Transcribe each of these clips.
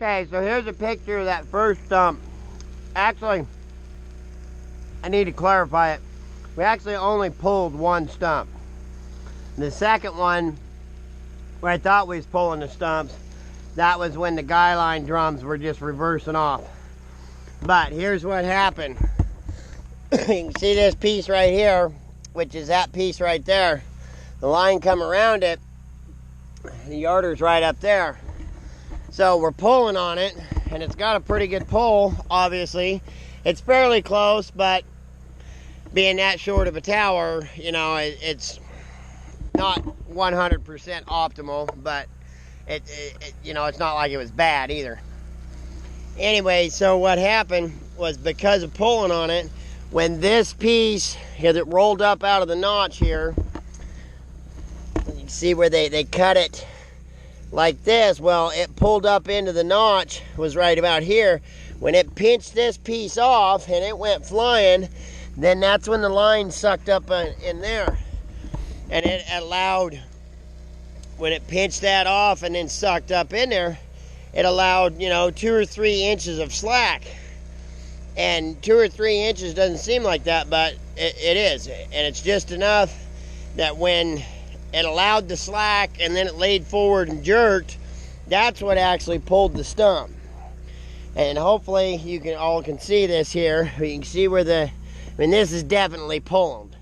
Okay, so here's a picture of that first stump. Actually, I need to clarify it. We actually only pulled one stump. The second one, where I thought we was pulling the stumps, that was when the guyline drums were just reversing off. But here's what happened. You can see this piece right here, which is that piece right there. The line come around it, the yarder's right up there. So we're pulling on it, and it's got a pretty good pull, obviously. It's fairly close, but being that short of a tower, you know, it's not 100% optimal, but it you know, it's not like it was bad either. Anyway, so what happened was, because of pulling on it, when this piece here that rolled up out of the notch here, you can see where they cut it like this. Well, it pulled up into the notch, was right about here. When it pinched this piece off and it went flying, then that's when the line sucked up in there. And it allowed, when it pinched that off and then sucked up in there, it allowed, you know, 2 or 3 inches of slack. And 2 or 3 inches doesn't seem like that, but it is. And it's just enough that when it allowed the slack and then it laid forward and jerked, that's what actually pulled the stump. And hopefully you can see this here. You can see where this is definitely pulled.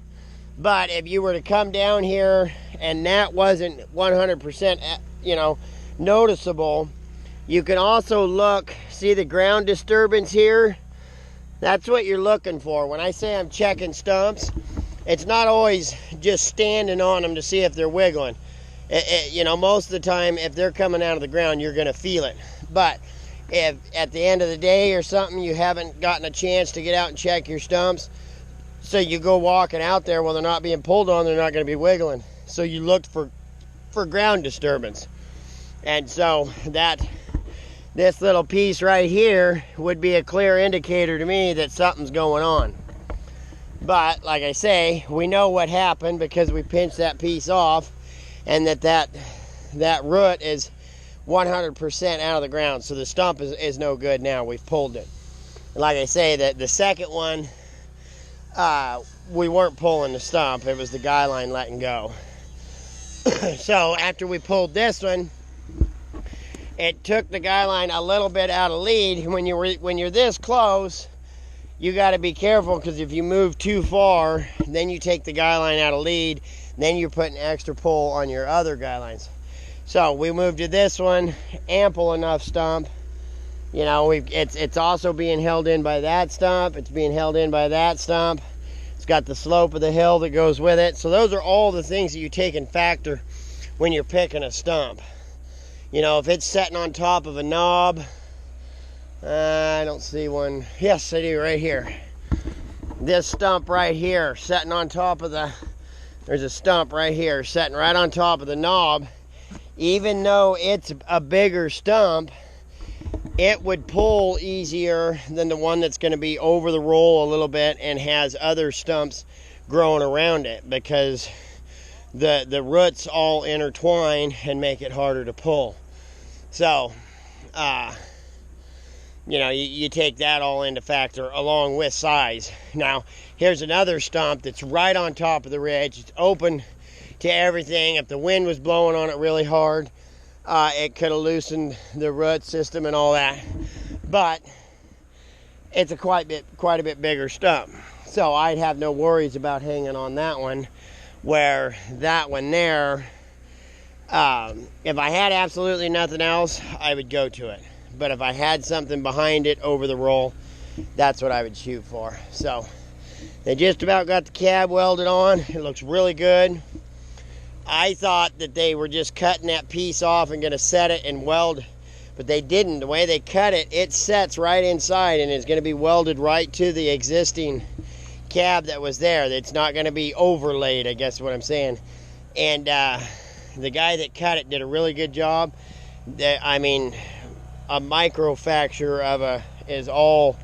But if you were to come down here and that wasn't 100%, you know, noticeable, you can also see the ground disturbance here. That's what you're looking for. When I say I'm checking stumps, it's not always just standing on them to see if they're wiggling. You know, most of the time, if they're coming out of the ground, you're going to feel it. But if at the end of the day or something, you haven't gotten a chance to get out and check your stumps, so you go walking out there, well, they're not being pulled on, they're not going to be wiggling. So you looked for ground disturbance. And so this little piece right here would be a clear indicator to me that something's going on. But like I say, we know what happened because we pinched that piece off, and that root is 100% out of the ground. So the stump is no good now. We've pulled it. And like I say, that the second one, we weren't pulling the stump. It was the guy line letting go. So after we pulled this one, it took the guy line a little bit out of lead. When you're this close, you got to be careful, because if you move too far, then you take the guy line out of lead, then you're putting extra pull on your other guy lines. So we moved to this one, ample enough stump. You know, it's also being held in by that stump. It's being held in by that stump. It's got the slope of the hill that goes with it. So those are all the things that you take in factor when you're picking a stump. You know, if it's sitting on top of a knob, I don't see one. Yes, I do, right here. This stump right here, sitting on top of there's a stump right here, sitting right on top of the knob. Even though it's a bigger stump, it would pull easier than the one that's going to be over the roll a little bit and has other stumps growing around it, because the roots all intertwine and make it harder to pull. So, you know, you take that all into factor along with size. Now, here's another stump that's right on top of the ridge. It's open to everything. If the wind was blowing on it really hard, it could have loosened the root system and all that. But it's a quite a bit bigger stump. So I'd have no worries about hanging on that one, where that one there, if I had absolutely nothing else, I would go to it. But if I had something behind it over the roll, that's what I would shoot for. So they just about got the cab welded on. It looks really good. I thought that they were just cutting that piece off and going to set it and weld, but they didn't. The way they cut it, it sets right inside and is going to be welded right to the existing cab that was there. It's not going to be overlaid, I guess what I'm saying. And the guy that cut it did a really good job. I mean, a microfracture of is all,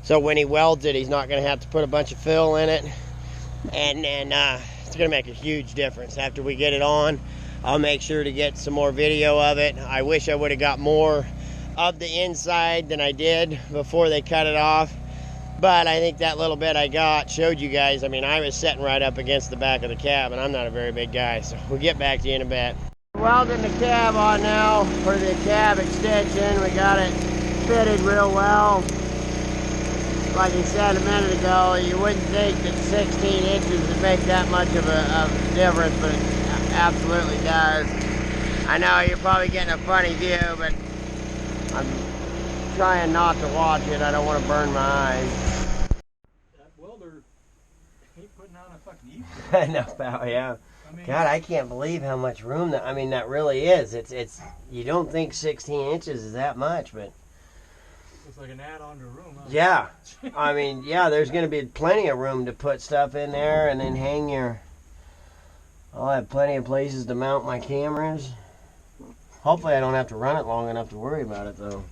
so when he welds it, he's not going to have to put a bunch of fill in it, and it's going to make a huge difference. After we get it on, I'll make sure to get some more video of it. I wish I would have got more of the inside than I did before they cut it off. But I think that little bit I got showed you guys. I mean, I was sitting right up against the back of the cab, and I'm not a very big guy, so we'll get back to you in a bit. Welding the cab on now for the cab extension. We got it fitted real well. Like I said a minute ago, you wouldn't think that 16 inches would make that much of a difference, but it absolutely does. I know you're probably getting a funny view, but I'm trying not to watch it. I don't want to burn my eyes. That welder ain't putting on a fucking I know, pal, yeah. I mean, God, I can't believe how much room that, I mean, that really is. It's you don't think 16 inches is that much, but it's like an add-on to a room, huh? Yeah. I mean, yeah, there's going to be plenty of room to put stuff in there and then hang your... I'll have plenty of places to mount my cameras. Hopefully I don't have to run it long enough to worry about it, though.